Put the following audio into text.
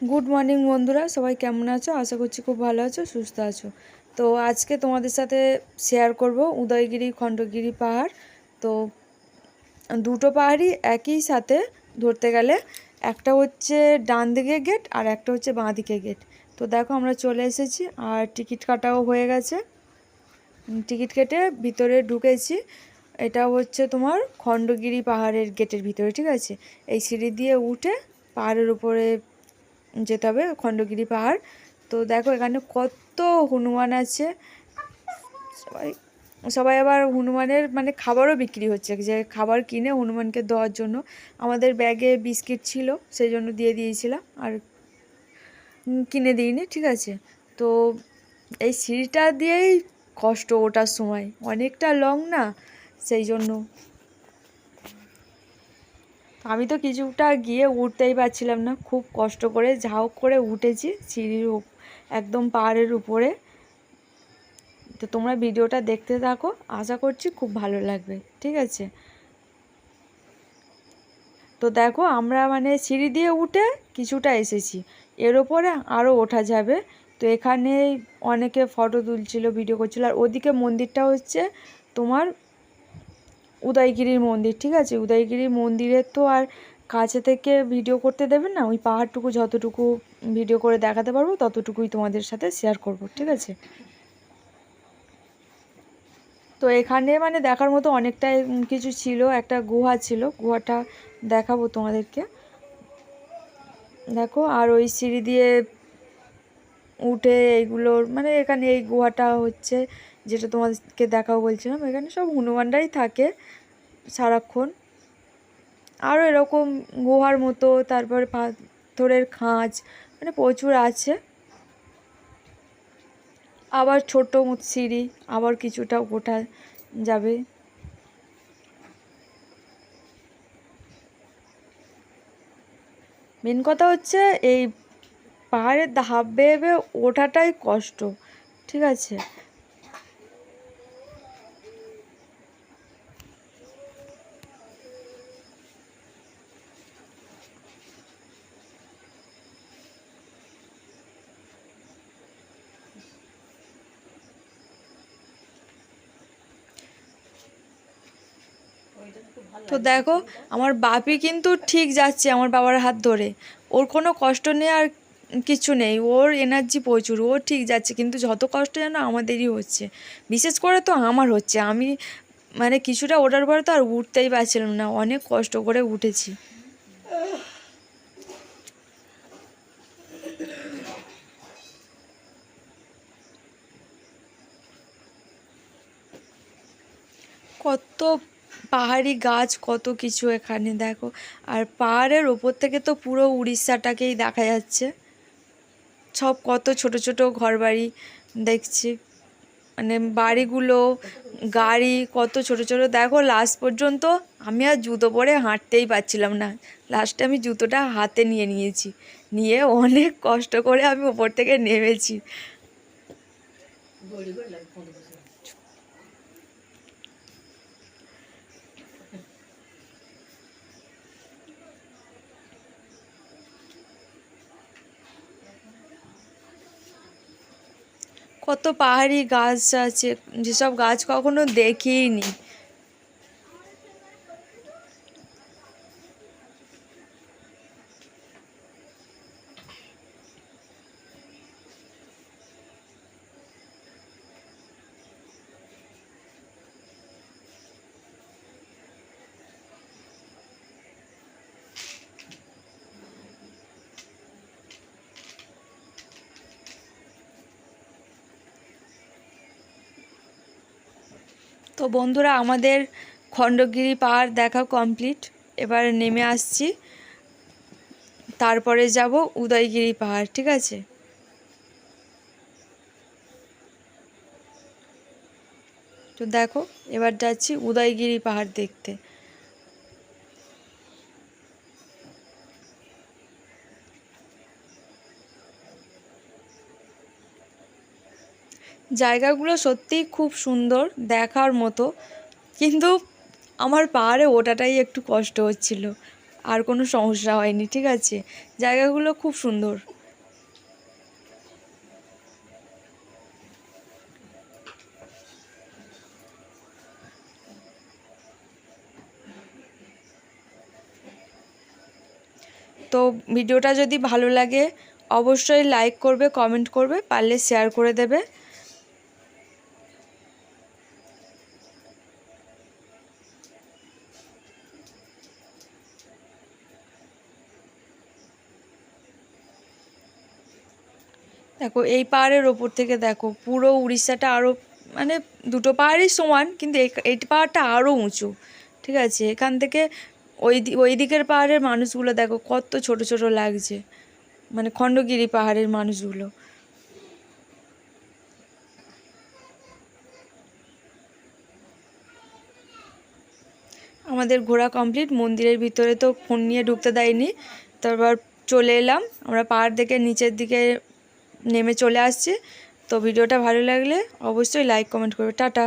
Good morning বন্ধুরা, সবাই কেমন আছো? আশা করছি খুব ভালো আছো, সুস্থ আছো। তো আজকে তোমাদের সাথে শেয়ার করব উদয়গিরি খণ্ডগিরি পাহাড়। তো দুটো পাহাড়ই একই সাথে ধরতে গেলে একটা হচ্ছে ডান দিকে গেট আর একটা হচ্ছে বাঁ দিকে গেট। তো দেখো আমরা চলে এসেছি আর টিকিট কাটাও হয়ে গেছে। টিকিট কেটে ভিতরে ঢুকেছি। এটা হচ্ছে তোমার খণ্ডগিরি পাহাড়ের গেটের ভিতরে, ঠিক আছে। এই সিঁড়ি দিয়ে উঠে পাহাড়ের উপরে যেতে হবে, খণ্ডগিরি পাহাড়। তো দেখো এখানে কত হনুমান আছে। সবাই সবাই আবার হনুমানের মানে খাবারও বিক্রি হচ্ছে, যে খাবার কিনে হনুমানকে দেওয়ার জন্য। আমাদের ব্যাগে বিস্কিট ছিল, সেই জন্য দিয়ে দিয়েছিলাম, আর কিনে দিইনি, ঠিক আছে। তো এই সিঁড়িটা দিয়েই কষ্ট ওঠার সময়, অনেকটা লং না, সেই জন্য আমি তো কিছুটা গিয়ে উঠতেই পারছিলাম না, খুব কষ্ট করে ঝাউ করে উঠেছি সিঁড়ির একদম পাহাড়ের উপরে। তো তোমরা ভিডিওটা দেখতে থাকো, আশা করছি খুব ভালো লাগবে, ঠিক আছে। তো দেখো আমরা মানে সিঁড়ি দিয়ে উঠে কিছুটা এসেছি, এর ওপরে আরও ওঠা যাবে। তো এখানে অনেকে ফটো তুলছিল, ভিডিও করছিল। আর ওদিকে মন্দিরটা হচ্ছে তোমার উদয়গিরির মন্দির, ঠিক আছে। উদয়গিরির মন্দিরের তো আর কাছে থেকে ভিডিও করতে দেবে না, ওই পাহাড়টুকু যতটুকু ভিডিও করে দেখাতে পারবো ততটুকুই তোমাদের সাথে শেয়ার করব, ঠিক আছে। তো এখানে মানে দেখার মতো অনেকটাই কিছু ছিল, একটা গুহা ছিল, গুহাটা দেখাবো তোমাদেরকে। দেখো আর ওই সিঁড়ি দিয়ে উঠে এইগুলোর মানে এখানে এই গুহাটা হচ্ছে যেটা তোমাদেরকে দেখাবো বলছিলাম। এখানে সব হনুমানরাই থাকে সারাক্ষণ। আরও এরকম গুহার মতো, তারপরে পাথরের খাঁজ মানে প্রচুর আছে। আবার ছোটো সিঁড়ি, আবার কিছুটা ওঠা যাবে। মেন কথা হচ্ছে এই পাহাড়ের ধাপ বেয়ে বেয়ে ওঠাটাই কষ্ট, ঠিক আছে। তো দেখো আমার বাপি কিন্তু ঠিক যাচ্ছে আমার বাবার হাত ধরে, ওর কোনো কষ্ট নেই আর কিছু নেই, ওর এনার্জি প্রচুর, ও ঠিক যাচ্ছে। কিন্তু যত কষ্ট যেন আমাদেরই হচ্ছে, বিশেষ করে তো আমার হচ্ছে। আমি মানে কিছুটা ওঠার পরে তো আর উঠতেই পারছিলাম না, অনেক কষ্ট করে উঠেছি। কত পাহাড়ি গাছ, কত কিছু এখানে দেখো। আর পাহাড়ের ওপর থেকে তো পুরো উড়িষ্যাটাকেই দেখা যাচ্ছে। সব কত ছোট ছোট ঘরবাড়ি দেখছি, মানে বাড়িগুলো, গাড়ি কত ছোট ছোট দেখো। লাস্ট পর্যন্ত আমি আর জুতো পরে হাঁটতেই পারছিলাম না, লাস্টে আমি জুতোটা হাতে নিয়ে নিয়েছি, নিয়ে অনেক কষ্ট করে আমি ওপর থেকে নেমেছি। কত পাহাড়ি গাছ আছে, যেসব গাছ কখনো দেখিনি। তো বন্ধুরা আমাদের খণ্ডগিরি পাহাড় দেখা কমপ্লিট, এবার নেমে আসছি, তারপরে যাব উদয়গিরি পাহাড়, ঠিক আছে। তো দেখো এবার যাচ্ছি উদয়গিরি পাহাড় দেখতে। জায়গাগুলো সত্যিই খুব সুন্দর, দেখার মতো, কিন্তু আমার পাহাড়ে ওঠাটাই একটু কষ্ট হচ্ছিল, আর কোনো সমস্যা হয়নি, ঠিক আছে। জায়গাগুলো খুব সুন্দর। ভিডিওটা যদি ভালো লাগে অবশ্যই লাইক করবে, কমেন্ট করবে, পারলে শেয়ার করে দেবে। দেখো এই পাহাড়ের ওপর থেকে দেখো পুরো উড়িষ্যাটা আরও, মানে দুটো পাহাড়ই সমান, কিন্তু এই পাহাড়টা আরও উঁচু। ঠিক আছে, এখান থেকে ওই দিকের পাহাড়ের মানুষগুলো দেখো কত ছোট ছোট লাগছে, মানে খণ্ডগিরি পাহাড়ের মানুষগুলো। আমাদের ঘোরা কমপ্লিট। মন্দিরের ভিতরে তো ফোন নিয়ে ঢুকতে দেয়নি, তারপর চলে এলাম আমরা পাহাড় থেকে নিচের দিকে নেমে চলে আসছি। তো ভিডিওটা ভালো লাগলে অবশ্যই লাইক কমেন্ট করবে। টাটা।